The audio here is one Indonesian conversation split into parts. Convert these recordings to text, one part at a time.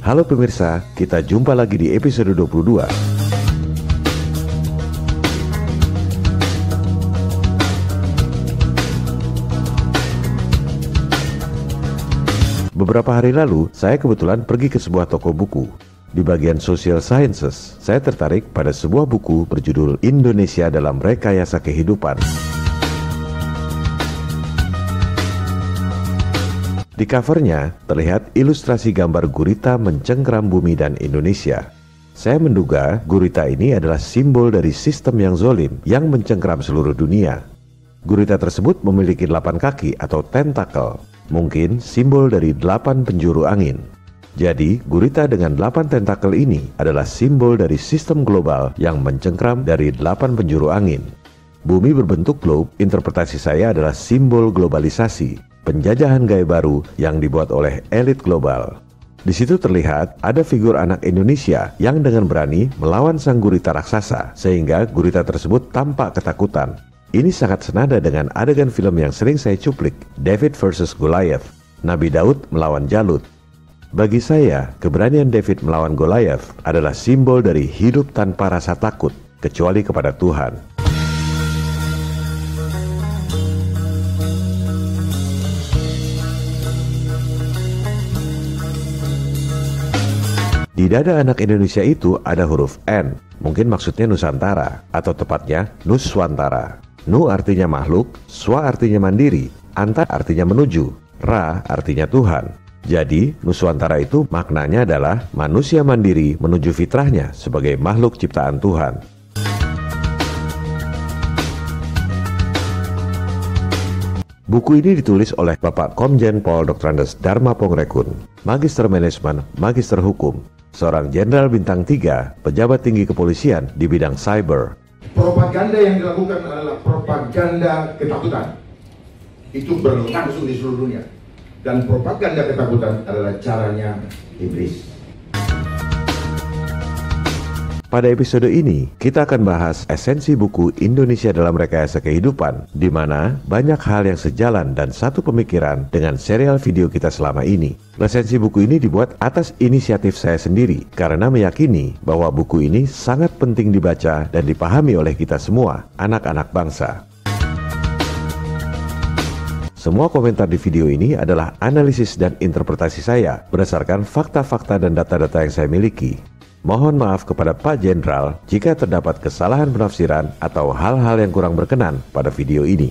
Halo pemirsa, kita jumpa lagi di episode 22. Beberapa hari lalu, saya kebetulan pergi ke sebuah toko buku. Di bagian Social Sciences, saya tertarik pada sebuah buku berjudul Indonesia dalam Rekayasa Kehidupan. Di covernya terlihat ilustrasi gambar gurita mencengkeram bumi dan Indonesia. Saya menduga gurita ini adalah simbol dari sistem yang zolim yang mencengkeram seluruh dunia. Gurita tersebut memiliki 8 kaki atau tentakel, mungkin simbol dari 8 penjuru angin. Jadi, gurita dengan 8 tentakel ini adalah simbol dari sistem global yang mencengkeram dari 8 penjuru angin. Bumi berbentuk globe, interpretasi saya adalah simbol globalisasi, penjajahan gaya baru yang dibuat oleh elit global. Di situ terlihat ada figur anak Indonesia yang dengan berani melawan sang gurita raksasa, sehingga gurita tersebut tampak ketakutan. Ini sangat senada dengan adegan film yang sering saya cuplik, David vs Goliath, Nabi Daud melawan Jalut. Bagi saya, keberanian David melawan Goliath adalah simbol dari hidup tanpa rasa takut, kecuali kepada Tuhan. Di dada anak Indonesia itu ada huruf N, mungkin maksudnya Nusantara, atau tepatnya Nuswantara. Nu artinya makhluk, Swa artinya mandiri, Anta artinya menuju, Ra artinya Tuhan. Jadi, Nuswantara itu maknanya adalah manusia mandiri menuju fitrahnya sebagai makhluk ciptaan Tuhan. Buku ini ditulis oleh Bapak Komjen Pol Dr. Andes Dharma Pongrekun, Magister Manajemen, Magister Hukum, seorang Jenderal Bintang 3, pejabat tinggi kepolisian di bidang cyber. Propaganda yang dilakukan adalah propaganda ketakutan. Itu berlangsung di seluruh dunia. Dan propaganda ketakutan adalah caranya iblis. Pada episode ini, kita akan bahas esensi buku Indonesia dalam Rekayasa Kehidupan, di mana banyak hal yang sejalan dan satu pemikiran dengan serial video kita selama ini. Resensi buku ini dibuat atas inisiatif saya sendiri, karena meyakini bahwa buku ini sangat penting dibaca dan dipahami oleh kita semua, anak-anak bangsa. Semua komentar di video ini adalah analisis dan interpretasi saya berdasarkan fakta-fakta dan data-data yang saya miliki. Mohon maaf kepada Pak Jenderal jika terdapat kesalahan penafsiran atau hal-hal yang kurang berkenan pada video ini.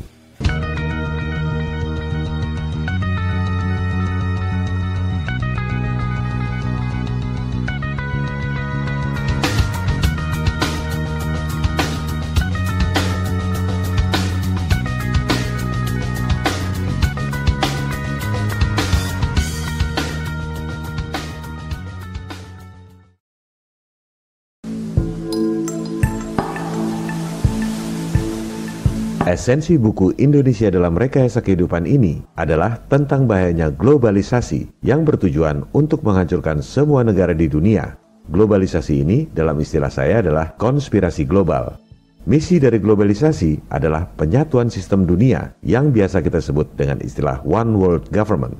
Esensi buku Indonesia dalam Rekayasa Kehidupan ini adalah tentang bahayanya globalisasi yang bertujuan untuk menghancurkan semua negara di dunia. Globalisasi ini dalam istilah saya adalah konspirasi global. Misi dari globalisasi adalah penyatuan sistem dunia yang biasa kita sebut dengan istilah One World Government.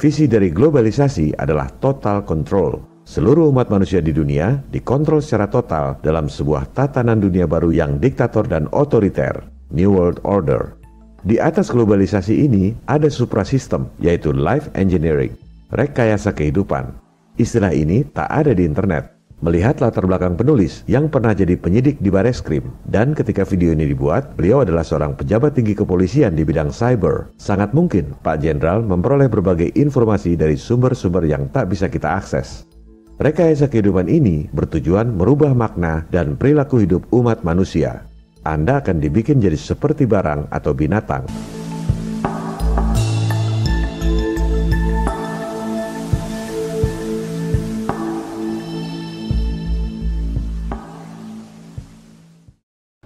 Visi dari globalisasi adalah total control. Seluruh umat manusia di dunia dikontrol secara total dalam sebuah tatanan dunia baru yang diktator dan otoriter. New World Order. Di atas globalisasi ini ada suprasistem, yaitu life engineering, rekayasa kehidupan. Istilah ini tak ada di internet. Melihat latar belakang penulis yang pernah jadi penyidik di Bareskrim, dan ketika video ini dibuat, beliau adalah seorang pejabat tinggi kepolisian di bidang cyber. Sangat mungkin Pak Jenderal memperoleh berbagai informasi dari sumber-sumber yang tak bisa kita akses. Rekayasa kehidupan ini bertujuan merubah makna dan perilaku hidup umat manusia. Anda akan dibikin jadi seperti barang atau binatang.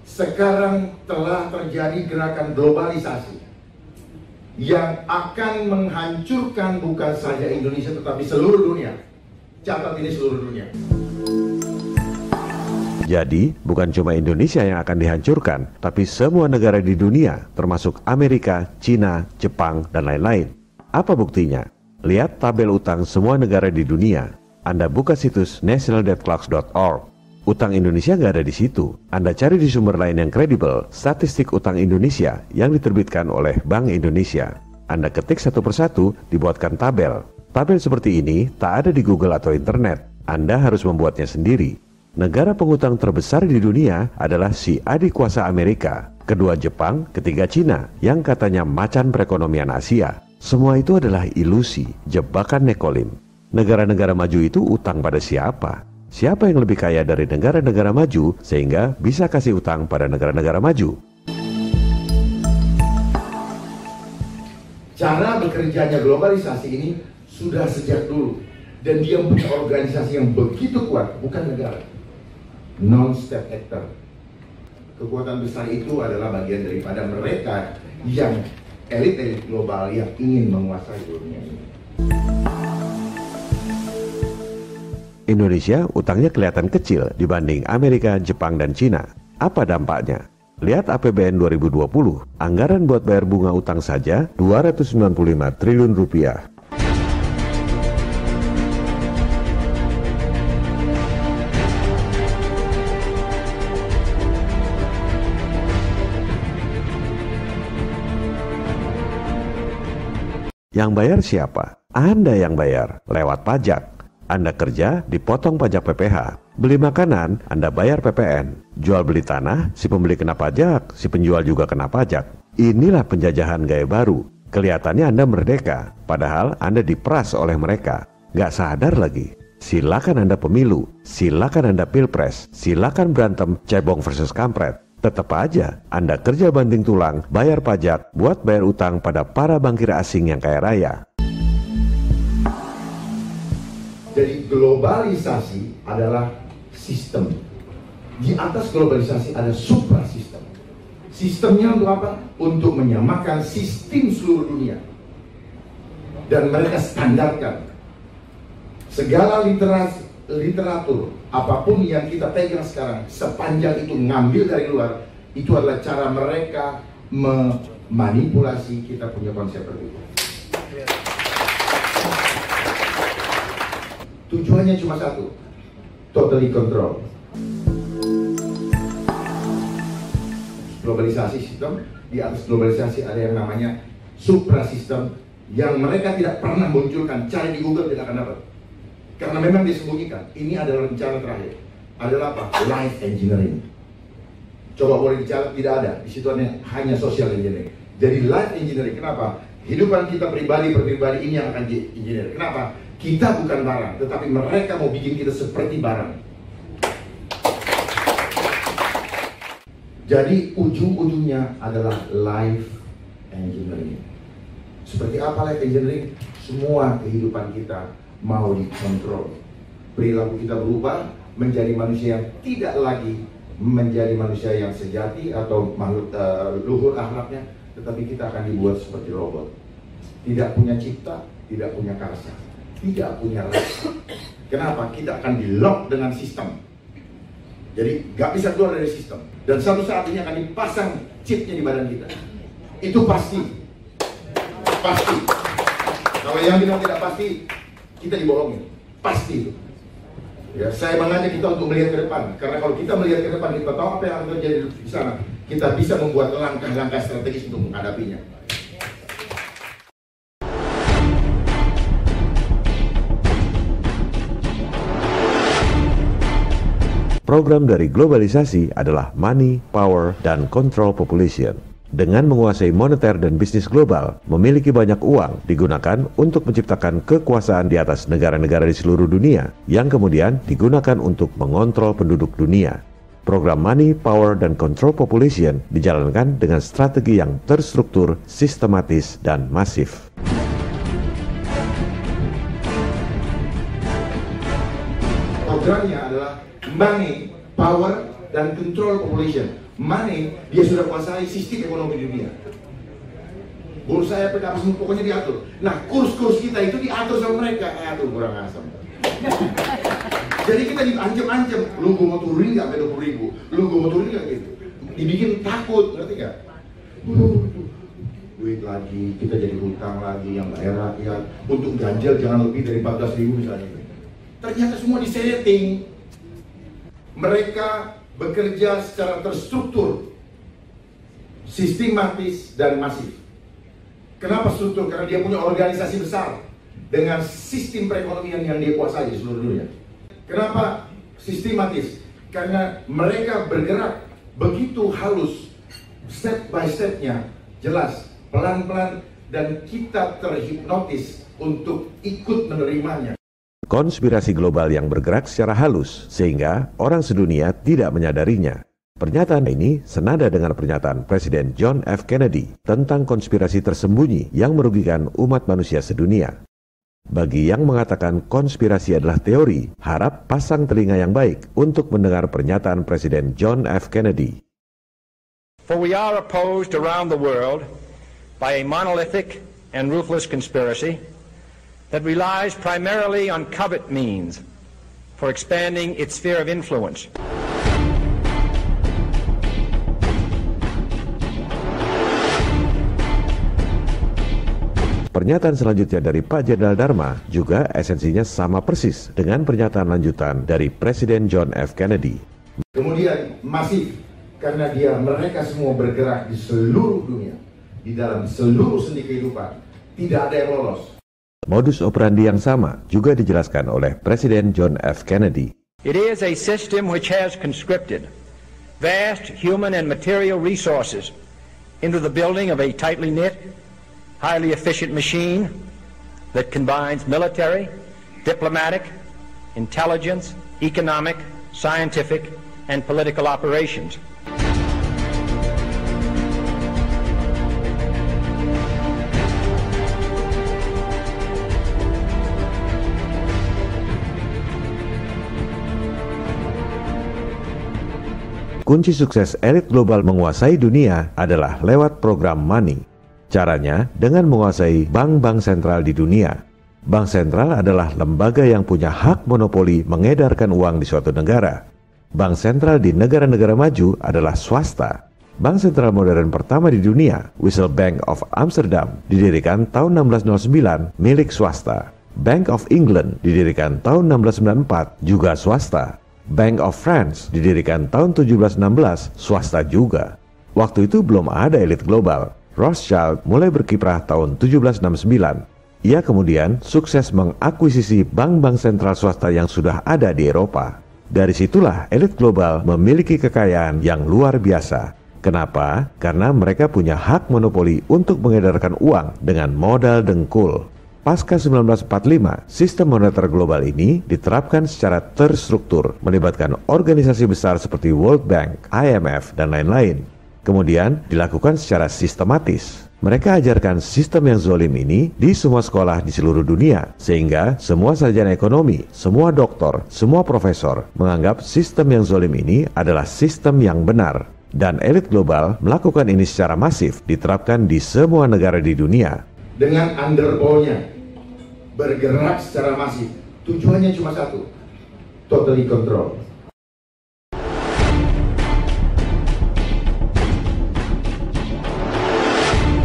Sekarang telah terjadi gerakan globalisasi yang akan menghancurkan bukan saja Indonesia tetapi seluruh dunia. Catat ini, seluruh dunia. Jadi, bukan cuma Indonesia yang akan dihancurkan, tapi semua negara di dunia, termasuk Amerika, Cina, Jepang, dan lain-lain. Apa buktinya? Lihat tabel utang semua negara di dunia. Anda buka situs nationaldebtclocks.org. Utang Indonesia nggak ada di situ. Anda cari di sumber lain yang kredibel, statistik utang Indonesia yang diterbitkan oleh Bank Indonesia. Anda ketik satu persatu, dibuatkan tabel. Tabel seperti ini tak ada di Google atau internet. Anda harus membuatnya sendiri. Negara pengutang terbesar di dunia adalah si adik kuasa Amerika, kedua Jepang, ketiga Cina, yang katanya macan perekonomian Asia. Semua itu adalah ilusi, jebakan Nekolim. Negara-negara maju itu utang pada siapa? Siapa yang lebih kaya dari negara-negara maju sehingga bisa kasih utang pada negara-negara maju? Cara bekerjanya globalisasi ini sudah sejak dulu. Dan dia punya organisasi yang begitu kuat, bukan negara. Non-state actor. Kekuatan besar itu adalah bagian daripada mereka yang elit-elit global yang ingin menguasai dunia ini. Indonesia utangnya kelihatan kecil dibanding Amerika, Jepang, dan Cina. Apa dampaknya? Lihat APBN 2020, anggaran buat bayar bunga utang saja 295 triliun rupiah. Yang bayar siapa? Anda yang bayar, lewat pajak. Anda kerja, dipotong pajak PPH. Beli makanan, Anda bayar PPN. Jual beli tanah, si pembeli kena pajak, si penjual juga kena pajak. Inilah penjajahan gaya baru. Kelihatannya Anda merdeka, padahal Anda diperas oleh mereka. Gak sadar lagi. Silakan Anda pemilu, silakan Anda pilpres, silakan berantem cebong versus kampret. Tetap aja, Anda kerja banting tulang, bayar pajak, buat bayar utang pada para bankir asing yang kaya raya. Jadi globalisasi adalah sistem. Di atas globalisasi ada suprasistem. Sistemnya untuk apa? Untuk menyamakan sistem seluruh dunia. Dan mereka standarkan. Segala literatur, apapun yang kita pegang sekarang, sepanjang itu ngambil dari luar, itu adalah cara mereka memanipulasi kita punya konsep berbeda. Tujuannya cuma satu, totally control. Globalisasi sistem, di atas globalisasi ada yang namanya suprasistem yang mereka tidak pernah munculkan, cari di Google tidak akan dapat. Karena memang disembunyikan. Ini adalah rencana terakhir. Adalah apa? Life engineering. Coba boleh dicatat, tidak ada. Di situ hanya social engineering. Jadi life engineering, kenapa? Hidupan kita pribadi ini yang akan di-engineer. Kenapa? Kita bukan barang, tetapi mereka mau bikin kita seperti barang. Jadi ujung-ujungnya adalah life engineering. Seperti apa life engineering? Semua kehidupan kita mau dikontrol. Perilaku kita berubah menjadi manusia yang tidak lagi menjadi manusia yang sejati atau makhluk luhur akhlaknya, tetapi kita akan dibuat seperti robot. Tidak punya cipta, tidak punya karsa, tidak punya rasa. Kenapa? Kita akan di-lock dengan sistem. Jadi gak bisa keluar dari sistem. Dan satu saat ini akan dipasang chipnya di badan kita. Itu pasti. Pasti. Kalau yang bilang tidak pasti, kita dibohongin. Pasti itu. Ya, saya mengajak kita untuk melihat ke depan. Karena kalau kita melihat ke depan, kita tahu apa yang akan terjadi di sana. Kita bisa membuat langkah-langkah strategis untuk menghadapinya. Program dari globalisasi adalah money, power, dan control population. Dengan menguasai moneter dan bisnis global, memiliki banyak uang digunakan untuk menciptakan kekuasaan di atas negara-negara di seluruh dunia yang kemudian digunakan untuk mengontrol penduduk dunia. Program Money, Power, dan Control Population dijalankan dengan strategi yang terstruktur, sistematis, dan masif. Programnya adalah Money, Power, dan Control Population. Money, dia sudah kuasai sistem ekonomi dunia. Bursa efek apa semua pokoknya diatur. Nah, kurs-kurs kita itu diatur sama mereka. Aduh, kurang asam. Jadi kita diancam-ancam, lu gue mau turunin nggak 20.000, lu gue mau turunin nggak gitu. Dibikin takut, ngerti nggak? Duit lagi, kita jadi hutang lagi yang bayar rakyat. Untuk ganjil jangan lebih dari 14.000 misalnya. Ternyata semua disetting. Mereka bekerja secara terstruktur, sistematis dan masif. Kenapa struktur? Karena dia punya organisasi besar dengan sistem perekonomian yang dia kuasai di seluruh dunia. Kenapa sistematis? Karena mereka bergerak begitu halus, step by stepnya, jelas, pelan-pelan, dan kita terhipnotis untuk ikut menerimanya. Konspirasi global yang bergerak secara halus, sehingga orang sedunia tidak menyadarinya. Pernyataan ini senada dengan pernyataan Presiden John F. Kennedy tentang konspirasi tersembunyi yang merugikan umat manusia sedunia. Bagi yang mengatakan konspirasi adalah teori, harap pasang telinga yang baik untuk mendengar pernyataan Presiden John F. Kennedy. For we are opposed around the world by a monolithic and ruthless conspiracy that relies primarily on covert means for expanding its sphere of influence. Pernyataan selanjutnya dari Pak Jenderal Dharma juga esensinya sama persis dengan pernyataan lanjutan dari Presiden John F. Kennedy. Kemudian masif, karena mereka semua bergerak di seluruh dunia, di dalam seluruh sendi kehidupan, tidak ada yang lolos. Modus operandi yang sama juga dijelaskan oleh Presiden John F. Kennedy. It is a system which has conscripted vast human and material resources into the building of a tightly knit, highly efficient machine that combines military, diplomatic, intelligence, economic, scientific, and political operations. Kunci sukses elit global menguasai dunia adalah lewat program money. Caranya dengan menguasai bank-bank sentral di dunia. Bank sentral adalah lembaga yang punya hak monopoli mengedarkan uang di suatu negara. Bank sentral di negara-negara maju adalah swasta. Bank sentral modern pertama di dunia, Wissel Bank of Amsterdam, didirikan tahun 1609 milik swasta. Bank of England didirikan tahun 1694 juga swasta. Bank of France didirikan tahun 1716 swasta juga. Waktu itu belum ada elit global. Rothschild mulai berkiprah tahun 1769. Ia kemudian sukses mengakuisisi bank-bank sentral swasta yang sudah ada di Eropa. Dari situlah elit global memiliki kekayaan yang luar biasa. Kenapa? Karena mereka punya hak monopoli untuk mengedarkan uang dengan modal dengkul. Pasca 1945, sistem moneter global ini diterapkan secara terstruktur, melibatkan organisasi besar seperti World Bank, IMF, dan lain-lain. Kemudian dilakukan secara sistematis. Mereka ajarkan sistem yang zolim ini di semua sekolah di seluruh dunia, sehingga semua sarjana ekonomi, semua doktor, semua profesor menganggap sistem yang zolim ini adalah sistem yang benar. Dan elit global melakukan ini secara masif, diterapkan di semua negara di dunia. Dengan underball-nya bergerak secara masif, tujuannya cuma satu, totally control.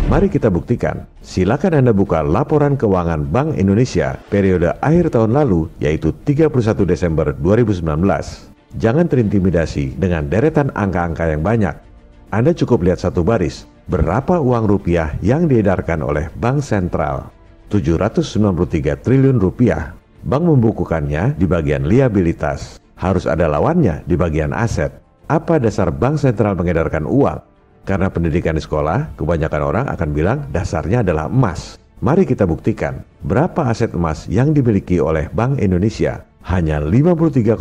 Mari kita buktikan. Silakan Anda buka laporan keuangan Bank Indonesia periode akhir tahun lalu, yaitu 31 Desember 2019. Jangan terintimidasi dengan deretan angka-angka yang banyak. Anda cukup lihat satu baris, berapa uang rupiah yang diedarkan oleh Bank Sentral. 793 triliun rupiah. Bank membukukannya di bagian liabilitas. Harus ada lawannya di bagian aset. Apa dasar Bank Sentral mengedarkan uang? Karena pendidikan di sekolah, kebanyakan orang akan bilang dasarnya adalah emas. Mari kita buktikan, berapa aset emas yang dimiliki oleh Bank Indonesia? Hanya 53,4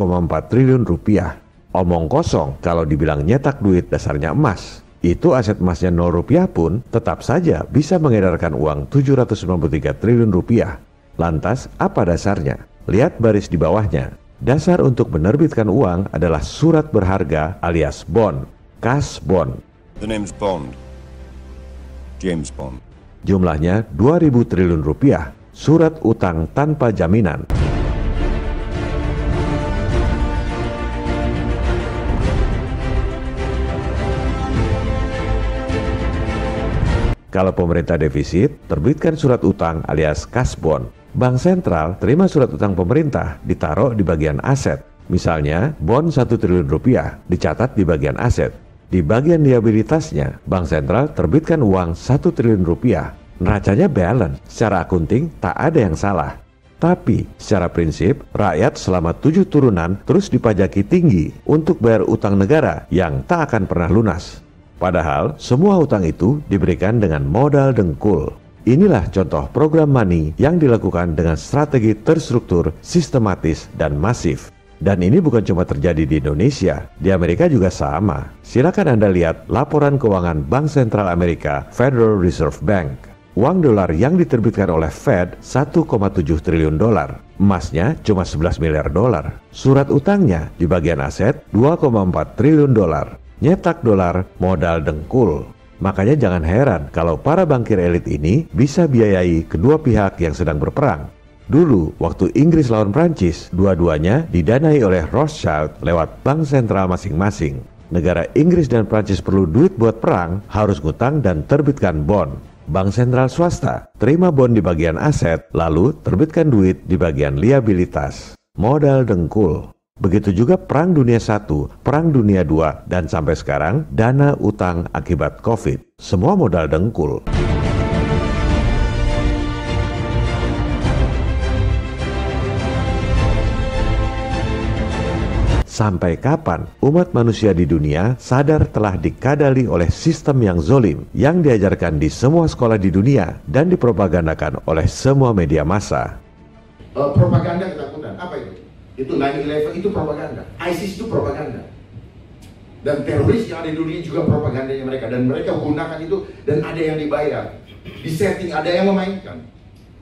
triliun rupiah. Omong kosong kalau dibilang nyetak duit dasarnya emas. Itu aset emasnya 0 rupiah pun tetap saja bisa mengedarkan uang 793 triliun rupiah. Lantas, apa dasarnya? Lihat baris di bawahnya. Dasar untuk menerbitkan uang adalah surat berharga alias bond, cash bond. The name's Bond. James Bond. Jumlahnya 2.000 triliun rupiah, surat utang tanpa jaminan. Kalau pemerintah defisit, terbitkan surat utang alias cash bond. Bank sentral terima surat utang pemerintah, ditaruh di bagian aset. Misalnya, bond 1 triliun rupiah dicatat di bagian aset. Di bagian liabilitasnya, bank sentral terbitkan uang 1 triliun rupiah. Neracanya balance, secara akunting tak ada yang salah. Tapi, secara prinsip, rakyat selama 7 turunan terus dipajaki tinggi untuk bayar utang negara yang tak akan pernah lunas. Padahal, semua utang itu diberikan dengan modal dengkul. Inilah contoh program money yang dilakukan dengan strategi terstruktur, sistematis, dan masif. Dan ini bukan cuma terjadi di Indonesia, di Amerika juga sama. Silakan Anda lihat laporan keuangan Bank Sentral Amerika, Federal Reserve Bank. Uang dolar yang diterbitkan oleh Fed 1,7 triliun dolar. Emasnya cuma 11 miliar dolar. Surat utangnya di bagian aset 2,4 triliun dolar. Nyetak dolar modal dengkul. Makanya jangan heran kalau para bankir elit ini bisa biayai kedua pihak yang sedang berperang. Dulu, waktu Inggris lawan Prancis, dua-duanya didanai oleh Rothschild lewat bank sentral masing-masing. Negara Inggris dan Prancis perlu duit buat perang, harus ngutang dan terbitkan bond. Bank sentral swasta terima bond di bagian aset, lalu terbitkan duit di bagian liabilitas. Modal dengkul. Begitu juga Perang Dunia I, Perang Dunia II, dan sampai sekarang dana utang akibat COVID. Semua modal dengkul. Sampai kapan umat manusia di dunia sadar telah dikadali oleh sistem yang zolim yang diajarkan di semua sekolah di dunia dan dipropagandakan oleh semua media massa? Propaganda ketakutan, apa itu? Itu 9/11 itu propaganda, ISIS itu propaganda. Dan teroris yang ada di dunia juga propagandanya mereka. Dan mereka gunakan itu dan ada yang dibayar. Di setting, ada yang memainkan.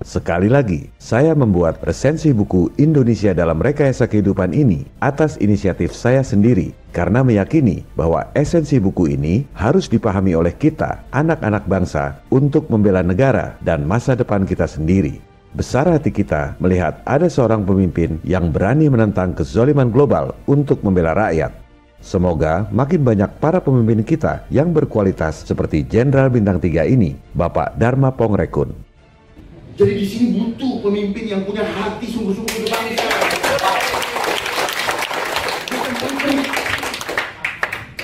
Sekali lagi, saya membuat resensi buku Indonesia dalam Rekayasa Kehidupan ini atas inisiatif saya sendiri karena meyakini bahwa esensi buku ini harus dipahami oleh kita, anak-anak bangsa, untuk membela negara dan masa depan kita sendiri. Besar hati kita melihat ada seorang pemimpin yang berani menentang kezaliman global untuk membela rakyat. Semoga makin banyak para pemimpin kita yang berkualitas seperti Jenderal Bintang 3 ini, Bapak Dharma Pongrekun. Jadi di sini butuh pemimpin yang punya hati sungguh-sungguh untuk bangsa. Bukan pemimpin.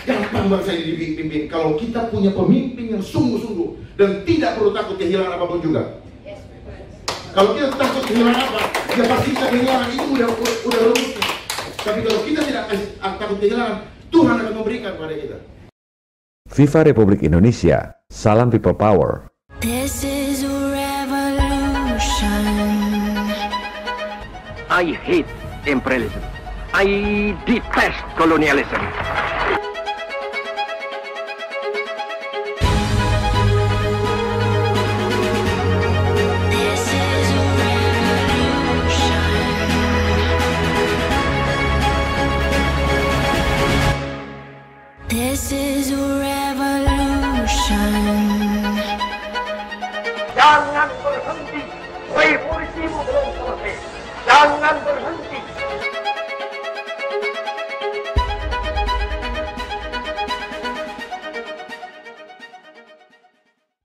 Gampang bangsa ini dipimpin kalau kita punya pemimpin yang sungguh-sungguh dan tidak perlu takut kehilangan apapun juga. Kalau kita takut kehilangan apa, ya pasti kita kehilangan, itu udah rumusnya. Tapi kalau kita tidak takut kehilangan, Tuhan akan memberikan kepada kita. Viva Republik Indonesia, salam people power. This is a revolution. I hate imperialism. I detest colonialism. This is a revolution. Jangan berhenti, revolusimu